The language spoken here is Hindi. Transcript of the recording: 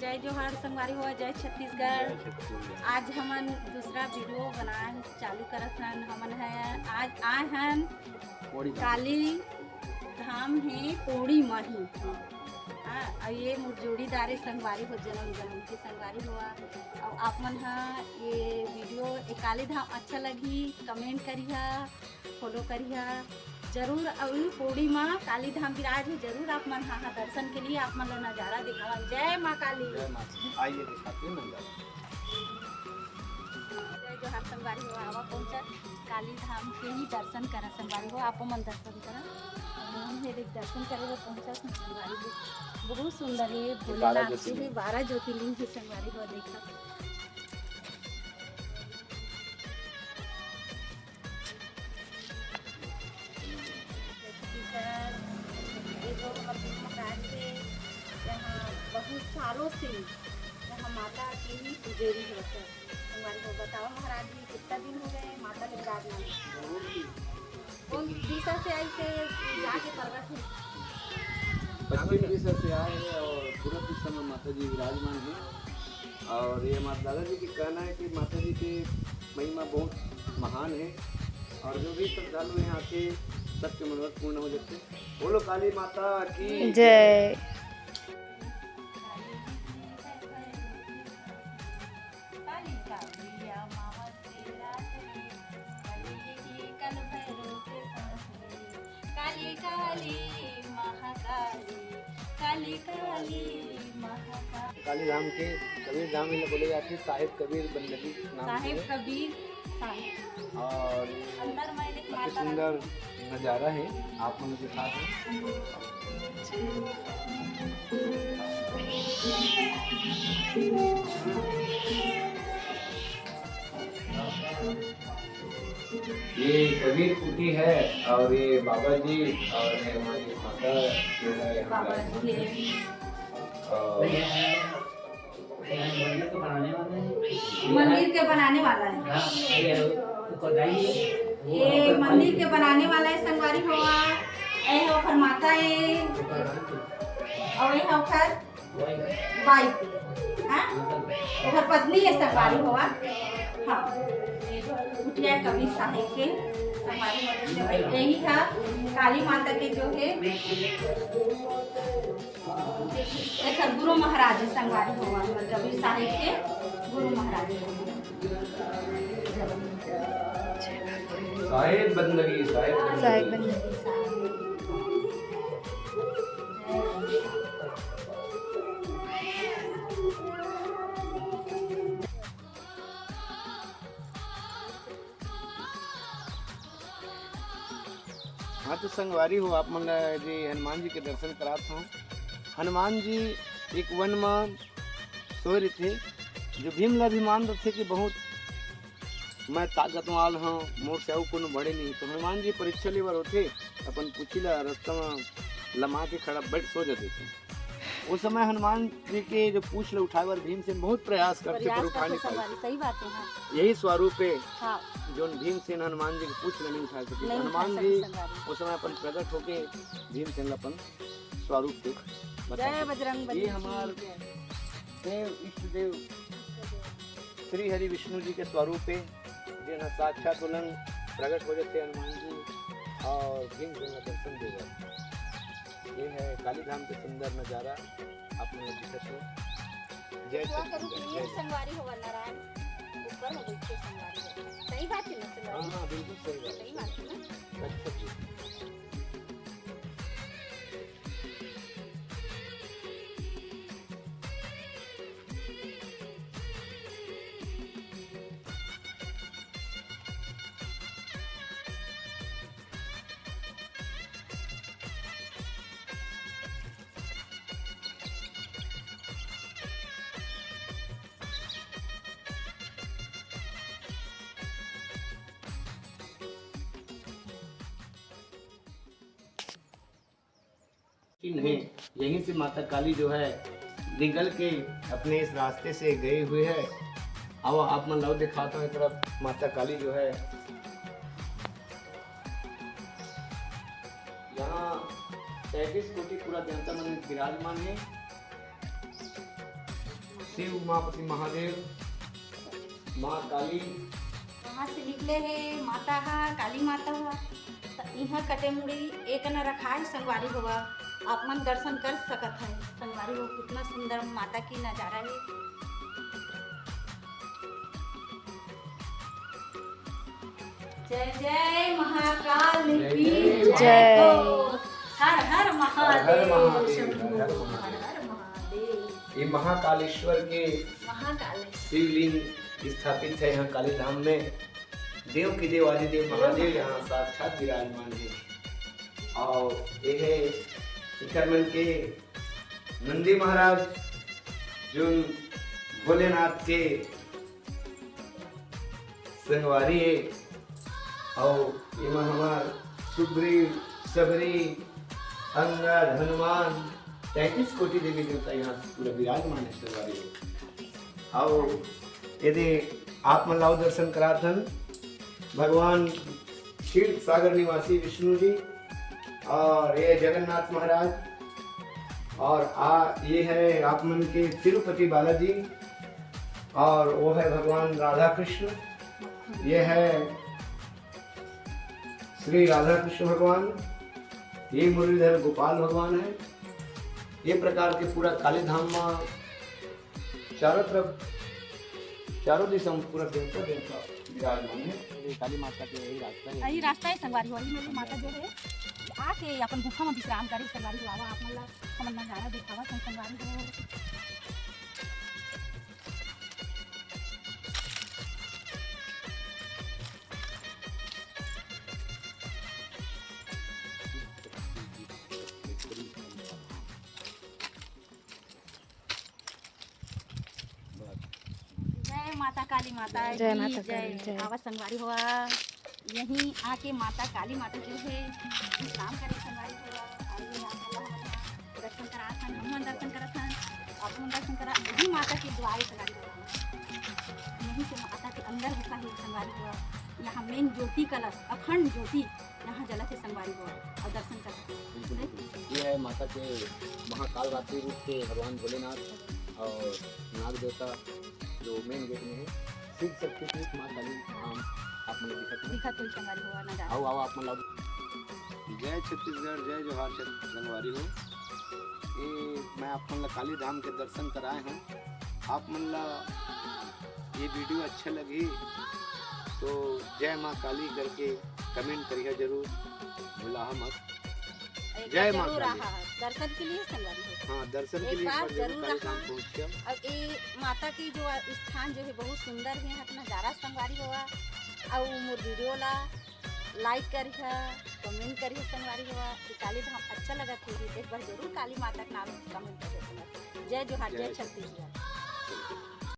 जय जोहार संगवारी हो, जय छत्तीसगढ़। आज हमन दूसरा वीडियो बनाए चालू करत हन। हमन है आज आए हन काली धाम है कोड़ी मही। हाँ, और ये मोर जोड़ीदार संगवारी हो, जन्म की संगवारी हुआ। और आप मन हा ये वीडियो ये काली धाम अच्छा लगी कमेंट करिहा, फॉलो करिहा जरूर। और कोड़ी माँ काली धाम विराज है, जरूर आप मन हाँ दर्शन के लिए आप मन ला नज़ारा दिखावा। जय माँ काली। आइए दिखाते हैं नज़ारा। जय जोहार संगवारी हो, आवा पहुँचा काली धाम के ही दर्शन करा संगवारी हो। आप मन दर्शन करा, हम हे देख दर्शन करे हुए पहुँचा संगवारी हो। बहुत सुंदर है, भोलेनाथ के ही 12 ज्योतिर्लिंग की संगवारी हो। देखा बहुत सालों से यहाँ माता की ही पुजेरी है सर। हमारे को बताओ महाराज जी कितना दिन हो गए माता के विराजमान? कौन दिशा से आई से जाके प्रगट है? पश्चिम दिशा से आए हैं और पूर्व दिशा में माता जी विराजमान हैं। और ये माता दादाजी की कहना है कि माता जी की महिमा बहुत महान है और जो भी श्रद्धालु यहाँ आके सबके मनोरथ पूर्ण हो जाते हैं। बोलो काली माता की जय। काली काली महाकाली, काली काली महाकाली। काली धाम के कबीर धाम में बोले जाते हैं साहिब कबीर बंदगी नाम साहिब से कबीर साहिब। और अंदर में एक काफी माता सुंदर नज़ारा है, आप लोगों के साथ हैं। ये कबीर कुटी है और ये बाबा जी और हमारी माता जो है बाबा जी है। और मंदिर के बनाने वाला है, ये मंदिर के बनाने वाला है संगवारी हुआ। ए ओखर माता है और ये ओखर वाइफ है, ओखर पत्नी है संगवारी हुआ। हाँ, कुटिया कबीर साहिब के संगवारी हुआ। यही है काली माता के जो है एक गुरु महाराज संगवारी हुआ, कबीर साहिब के गुरु महाराज साहिब बंदगी साहिब बंदगी। हाँ तो संगवारी हो आप मन जी हनुमान जी के दर्शन करात हूँ। हनुमान जी एक वन में सोए रहे थे, जो भीम ला अभिमान रखे कि बहुत मैं ताकतवाल हाँ, मोर से को बड़े नहीं। तो हनुमान जी परीक्षा लेवर होते अपन पूछिला रास्ता में लमा के खड़ा बैठ सो जाते थे। उस समय हनुमान जी के जो पूछ ले उठाए भीम से बहुत प्रयास करते पर उठा नहीं पाए। सही बात है। हाँ। यही स्वरूप है हाँ। जो भीमसेन हनुमान जी के पूछ ले नहीं उठा सके। नहीं हनुमान उठा जी सके संगवारी। उस समय अपन प्रकट होके भीमसेन अपन स्वरूप के जय बजरंग बली। ये हमार देव इष्ट देव श्री हरि विष्णु जी के स्वरूप है, जिन्हें साक्षात उलन प्रकट हो जाते हनुमान जी और भीमसेन का दर्शन देगा। ये है काली धाम के सुंदर नज़ारा आप लोग दिखत हो। जय ये संगवारी होगा नारायण ऊपर हो गई थी संगवारी हो। सही बात है ना संगवारी? हाँ बिल्कुल सही बात सही बात है ना। अच्छा जी। नहीं, यहीं से माता काली जो है निकल के अपने इस रास्ते से गए हुए है। अब आप मन लो दिखाता हूँ तरफ माता काली जो है यहाँ 33 कोटि पूरा जनता मन विराजमान है। शिव उमापति महादेव, माँ काली। वहाँ से निकले है माता हा काली माता हा यहाँ कटे मुड़ी एक न रखा है संगवारी होगा, आप मन दर्शन कर सकत है। संगवारी हो कितना सुंदर माता की नज़ारा है। जय जय महाकाल की जय हो। हर हर महादेव, हर हर महादेव। ये महाकालेश्वर के महाकालेश्वर शिवलिंग स्थापित है यहाँ काली धाम में। देव के देव आदिदेव महादेव यहाँ साक्षात विराजमान है। और ये है इकरमन के नंदी महाराज जो भोलेनाथ के संगवारी है। और इमा हमार सुग्रीव, सबरी, अंगद, हनुमान 33 कोटि देवी देवता यहाँ पूरा विराजमान है संगवारी है। और यदि आप मन लाओ दर्शन कराथन भगवान क्षीर सागर निवासी विष्णु जी, और ये जगन्नाथ महाराज, और ये है आप मन के तिरुपति बालाजी, और वो है भगवान राधा कृष्ण, ये है श्री राधा कृष्ण भगवान, ये मुरलीधर गोपाल भगवान है। ये प्रकार के पूरा काली धाम में चारों तरफ, चारों दिशा में पूरा देवता देवता विराजमान है। काली माता के यही रास्ता है संगवारी वाली में माता जो है आके अपन गुफा में विश्राम करे। संगवारी लावा आप मन ला हमन नजारा दिखावा संगवारी हो। जय माता काली माता की जय। आवा संगवारी हुआ यहीं आके माता काली माता जो है विश्राम करे संगवारी हुआ। दर्शन करा हम दर्शन करा अपन दर्शन करा यही माता के द्वारे संगवारी हुआ। यहीं से माता के अंदर होता है संगवारी हुआ। यहाँ मेन ज्योति कलश अखंड ज्योति यहाँ जला के संगवारी हुआ और दर्शन करा। ये है माता के महाकालरात्रि रूप के भगवान भोलेनाथ और नाग देवता जो मेन गेट में है। शिव शक्ति पीठ माँ काली धाम आप मन दिखत हुई संगवारी हुआ नजारा। आओ आओ आप मन लाओ। जय छत्तीसगढ़, जय जोहार संगवारी हो। ये मैं आप मन ला काली धाम के दर्शन कराए हूँ। आप मन ला ये वीडियो अच्छा लगी तो जय माँ काली करके कमेंट करिए जरूर, भूला मत। जय माँ काली। दर्शन के लिए संगवारी हो। हाँ, दर्शन के एक लिए बार जरूर काली रहा। धाम पहुँचिए। अब ये माता की जो स्थान जो है बहुत सुंदर है अपना नजारा संगवारी हुआ। और मोर वीडियो ला लाइक करिए, कमेंट करिए संगवारी हुआ। काली धाम अच्छा लगा थे एक बार जरूर काली माता के नाम कमेंट करिए। जय जोहार, जय छत्तीसगढ़।